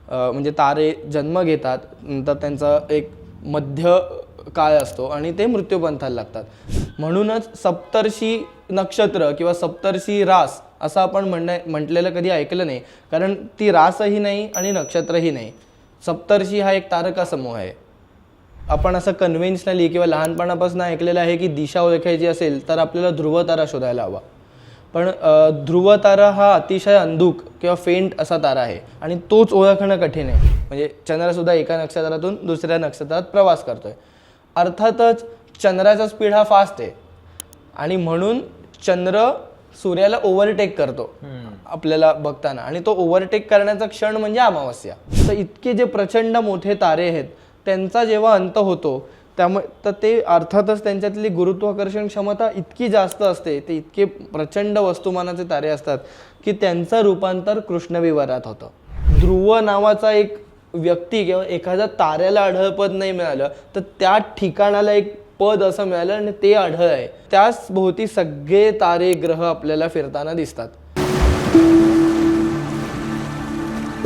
म्हणजे तारे जन्म घेतात, नंतर त्यांचा एक मध्य काळ असतो आणि ते मृत्यूपंथाला लागतात. म्हणूनच सप्तर्षी नक्षत्र किंवा सप्तर्षी रास असं आपण म्हटलेलं कधी ऐकलं नाही, कारण ती रासही नाही आणि नक्षत्रही नाही. सप्तर्षी हा एक तारका समूह आहे. आपण असं कन्व्हेन्शनली किंवा लहानपणापासून ऐकलेलं आहे की दिशा ओळखायची असेल तर आपल्याला ध्रुवतारा शोधायला हवा. पण ध्रुवतारा हा अतिशय अंधुक किंवा फेंट असा तारा आहे आणि तोच ओळखणं कठीण आहे. म्हणजे चंद्रसुद्धा एका नक्षत्रातून दुसऱ्या नक्षत्रात प्रवास करतोय. अर्थातच चंद्राचा स्पीड हा फास्ट आहे आणि म्हणून चंद्र सूर्याला ओव्हरटेक करतो आपल्याला बघताना, आणि तो ओव्हरटेक करण्याचा क्षण म्हणजे अमावस्या. तर इतके जे प्रचंड मोठे तारे आहेत त्यांचा जेव्हा अंत होतो त्यामुळे तर ते अर्थातच त्यांच्यातली गुरुत्वाकर्षण क्षमता इतकी जास्त असते, ते इतके प्रचंड वस्तुमानाचे तारे असतात की त्यांचं रूपांतर कृष्णविवरात होतं. ध्रुव नावाचा एक व्यक्ती किंवा एखाद्या ताऱ्याला आढळ पद नाही मिळालं तर त्या ठिकाणाला एक पद असं मिळालं आणि ते आढळ आहे. त्याच भोवती सगळे तारे ग्रह आपल्याला फिरताना दिसतात.